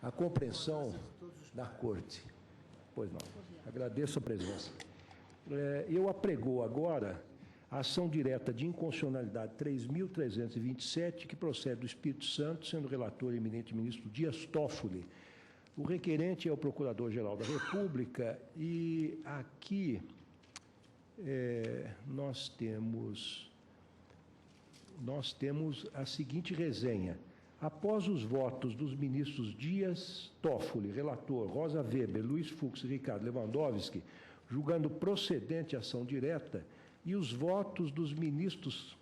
a compreensão da Corte. Pois não. Agradeço a presença. Eu apregou agora a ação direta de inconstitucionalidade 3.327, que procede do Espírito Santo, sendo relator eminente ministro Dias Toffoli. O requerente é o Procurador-Geral da República e aqui nós temos a seguinte resenha. Após os votos dos ministros Dias Toffoli, relator, Rosa Weber, Luiz Fux e Ricardo Lewandowski, julgando procedente a ação direta, e os votos dos ministros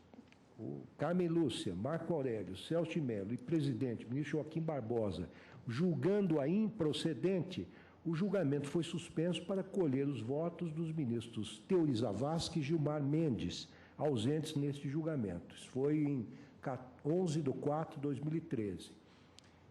Carmen Lúcia, Marco Aurélio, Celso de Mello e presidente, ministro Joaquim Barbosa, julgando-a improcedente, o julgamento foi suspenso para colher os votos dos ministros Teori Zavascki e Gilmar Mendes, ausentes neste julgamento. Isso foi em 11/4/2013.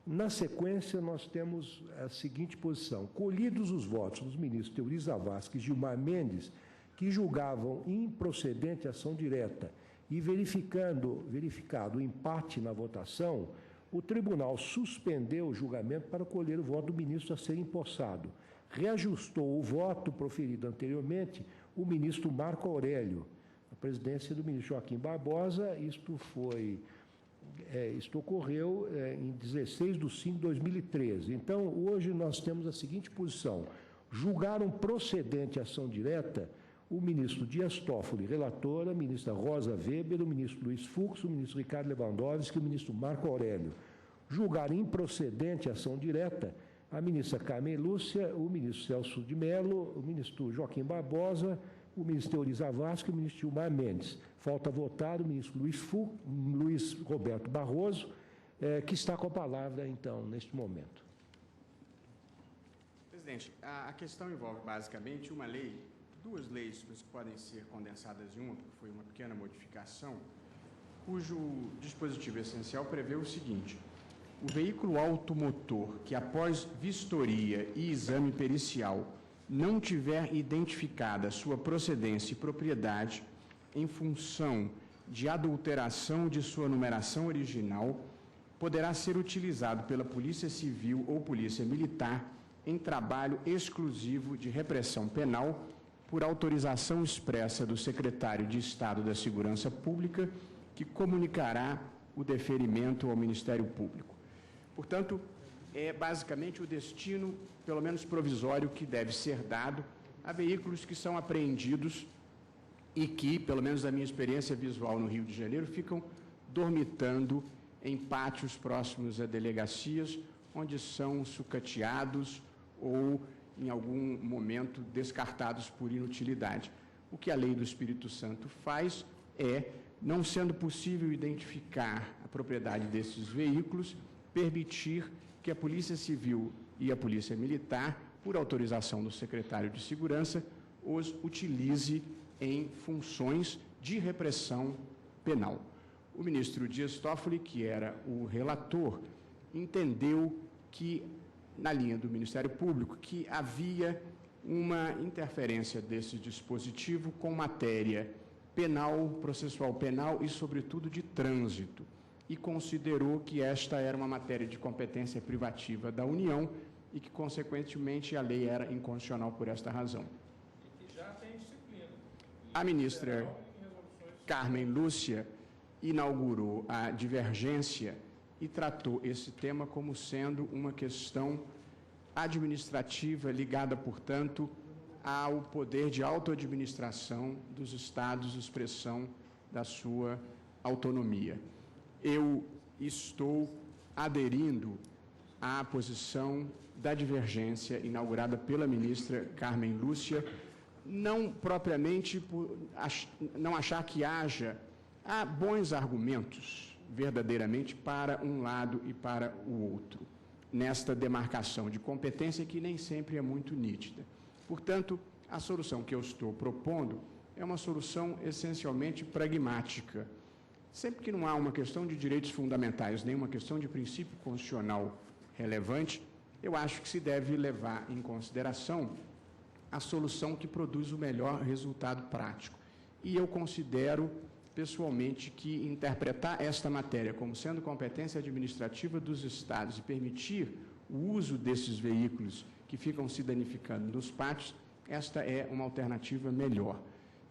Na sequência, nós temos a seguinte posição. Colhidos os votos dos ministros Teori Zavascki e Gilmar Mendes, que julgavam improcedente a ação direta e verificado o empate na votação, o tribunal suspendeu o julgamento para colher o voto do ministro a ser empossado. Reajustou o voto proferido anteriormente o ministro Marco Aurélio, a presidência do ministro Joaquim Barbosa. Isto ocorreu em 16/5/2013. Então, hoje nós temos a seguinte posição. Julgaram procedente a ação direta o ministro Dias Toffoli, relatora, a ministra Rosa Weber, o ministro Luiz Fux, o ministro Ricardo Lewandowski e o ministro Marco Aurélio. Julgaram improcedente a ação direta a ministra Carmen Lúcia, o ministro Celso de Mello, o ministro Joaquim Barbosa, o ministro Teori Zavascki e o ministro Gilmar Mendes. Falta votar o ministro Luiz Roberto Barroso, que está com a palavra, então, neste momento. Presidente, a questão envolve basicamente uma lei, duas leis, mas que podem ser condensadas em uma, porque foi uma pequena modificação, cujo dispositivo essencial prevê o seguinte: o veículo automotor que, após vistoria e exame pericial, não tiver identificada sua procedência e propriedade em função de adulteração de sua numeração original, poderá ser utilizado pela Polícia Civil ou Polícia Militar em trabalho exclusivo de repressão penal por autorização expressa do Secretário de Estado da Segurança Pública, que comunicará o deferimento ao Ministério Público. Portanto, é basicamente o destino, pelo menos provisório, que deve ser dado a veículos que são apreendidos e que, pelo menos na minha experiência visual no Rio de Janeiro, ficam dormitando em pátios próximos a delegacias, onde são sucateados ou, em algum momento, descartados por inutilidade. O que a lei do Espírito Santo faz é, não sendo possível identificar a propriedade desses veículos, permitir que a Polícia Civil e a Polícia Militar, por autorização do Secretário de Segurança, os utilize em funções de repressão penal. O ministro Dias Toffoli, que era o relator, entendeu que, na linha do Ministério Público, que havia uma interferência desse dispositivo com matéria penal, processual penal e, sobretudo, de trânsito, e considerou que esta era uma matéria de competência privativa da União e que, consequentemente, a lei era inconstitucional por esta razão. E que já tem disciplina. A ministra Carmen Lúcia inaugurou a divergência e tratou esse tema como sendo uma questão administrativa ligada, portanto, ao poder de autoadministração dos estados, expressão da sua autonomia. Eu estou aderindo à posição da divergência inaugurada pela ministra Carmen Lúcia, não propriamente por não achar que há bons argumentos verdadeiramente para um lado e para o outro, nesta demarcação de competência que nem sempre é muito nítida. Portanto, a solução que eu estou propondo é uma solução essencialmente pragmática. Sempre que não há uma questão de direitos fundamentais, nem uma questão de princípio constitucional relevante, eu acho que se deve levar em consideração a solução que produz o melhor resultado prático. E eu considero, pessoalmente, que interpretar esta matéria como sendo competência administrativa dos estados e permitir o uso desses veículos que ficam se danificando nos pátios, esta é uma alternativa melhor.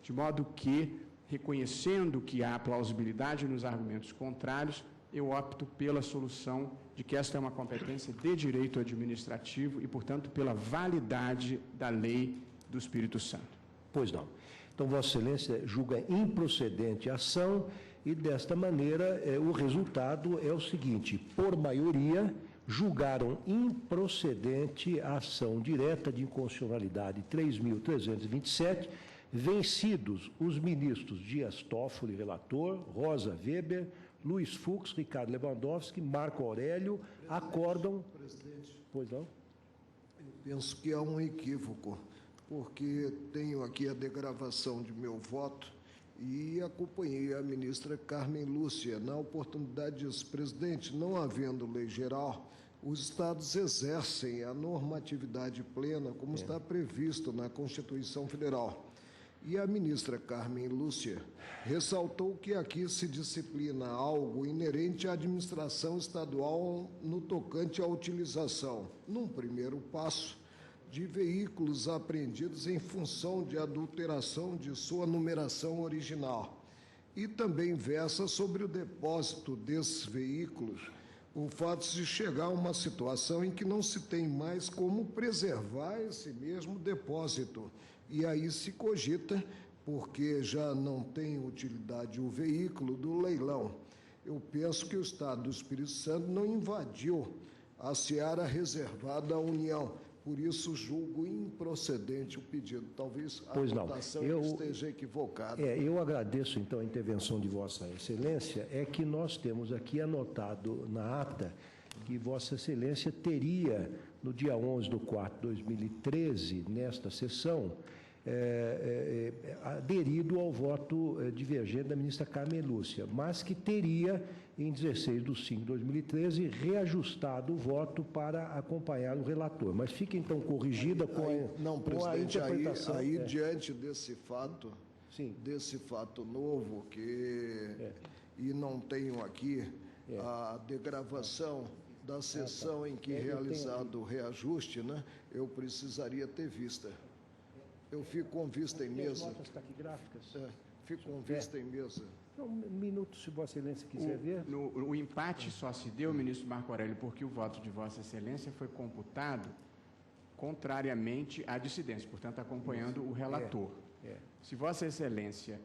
De modo que, reconhecendo que há plausibilidade nos argumentos contrários, eu opto pela solução de que esta é uma competência de direito administrativo e, portanto, pela validade da lei do Espírito Santo. Pois não. Então, Vossa Excelência julga improcedente a ação e, desta maneira, o resultado é o seguinte: por maioria, julgaram improcedente a ação direta de inconstitucionalidade 3.327, vencidos os ministros Dias Toffoli, relator, Rosa Weber, Luiz Fux, Ricardo Lewandowski, Marco Aurélio, acordam... Presidente, Pois não? eu penso que há um equívoco, porque tenho aqui a degravação de meu voto e acompanhei a ministra Carmen Lúcia. Na oportunidade, disse: presidente, não havendo lei geral, os estados exercem a normatividade plena, como está previsto na Constituição Federal. E a ministra Carmen Lúcia ressaltou que aqui se disciplina algo inerente à administração estadual no tocante à utilização, num primeiro passo, de veículos apreendidos em função de adulteração de sua numeração original. E também versa sobre o depósito desses veículos, o fato de chegar a uma situação em que não se tem mais como preservar esse mesmo depósito. E aí se cogita, porque já não tem utilidade o veículo, do leilão. Eu penso que o Estado do Espírito Santo não invadiu a seara reservada à União. Por isso, julgo improcedente o pedido. Talvez a votação esteja equivocada. Eu agradeço, então, a intervenção de Vossa Excelência. É que nós temos aqui anotado na ata que Vossa Excelência teria, no dia 11/4/2013, nesta sessão, aderido ao voto divergente da ministra Carmen Lúcia, mas que teria, em 16/5/2013, reajustado o voto para acompanhar o relator. Mas fica, então, corrigida com a interpretação. Aí, diante desse fato, Sim. desse fato novo, e não tenho aqui a degravação da sessão em que realizado o reajuste, né, eu precisaria ter vista. Eu fico com vista em mesa. As notas taquigráficas? Fico com vista em mesa. Um minuto, se Vossa Excelência quiser ver. O empate só se deu, ministro Marco Aurélio, porque o voto de Vossa Excelência foi computado contrariamente à dissidência, portanto, acompanhando o relator. Se Vossa Excelência,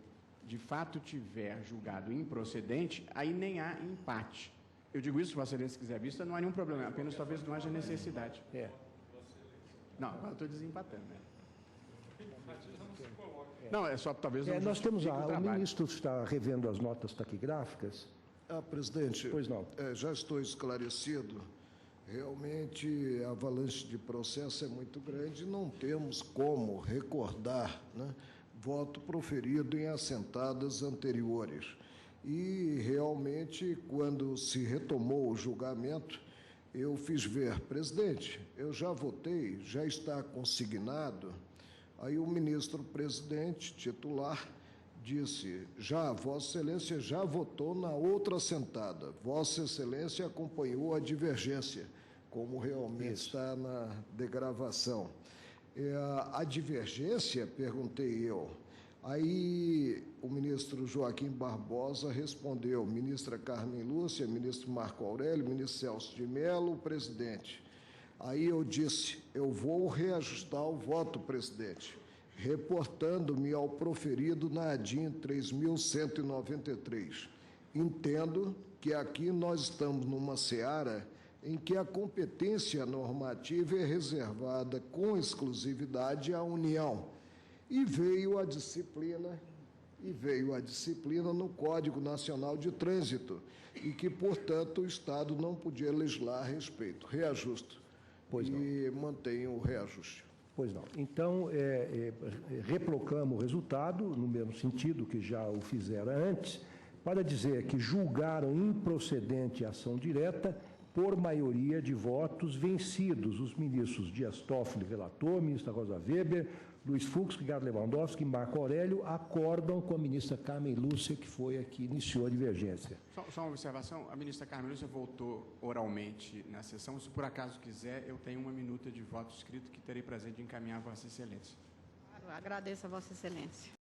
de fato, tiver julgado improcedente, aí nem há empate. Eu digo isso, se Vossa Excelência quiser vista, não há nenhum problema, apenas talvez não haja necessidade. Não, agora eu estou desempatando, né? Não, é só talvez não nós temos justifique o o trabalho. ministro está revendo as notas taquigráficas. Presidente, Pois não. Já estou esclarecido. Realmente, a avalanche de processo é muito grande e não temos como recordar, né, voto proferido em assentadas anteriores. E, realmente, quando se retomou o julgamento, eu fiz ver: presidente, eu já votei, já está consignado. Aí o ministro-presidente titular disse: Vossa Excelência já votou na outra assentada. Vossa Excelência acompanhou a divergência, como realmente está na degravação. A divergência, perguntei eu. Aí o ministro Joaquim Barbosa respondeu: ministra Carmen Lúcia, ministro Marco Aurélio, ministro Celso de Mello, presidente. Aí eu disse: eu vou reajustar o voto, presidente, reportando-me ao proferido na ADIM 3.193. Entendo que aqui nós estamos numa seara em que a competência normativa é reservada com exclusividade à União. E veio a disciplina no Código Nacional de Trânsito, e que, portanto, o Estado não podia legislar a respeito. Reajusto. E mantenho o reajuste. Pois não. Então, reproclamo o resultado, no mesmo sentido que já o fizera antes, para dizer que julgaram improcedente a ação direta por maioria de votos vencidos os ministros Dias Toffoli, relator, ministra Rosa Weber, Luiz Fux, Ricardo Lewandowski e Marco Aurélio acordam com a ministra Carmen Lúcia, que foi a que iniciou a divergência. Só uma observação, a ministra Carmen Lúcia voltou oralmente na sessão. Se por acaso quiser, eu tenho uma minuta de voto escrito que terei prazer de encaminhar a Vossa Excelência. Claro, agradeço a Vossa Excelência.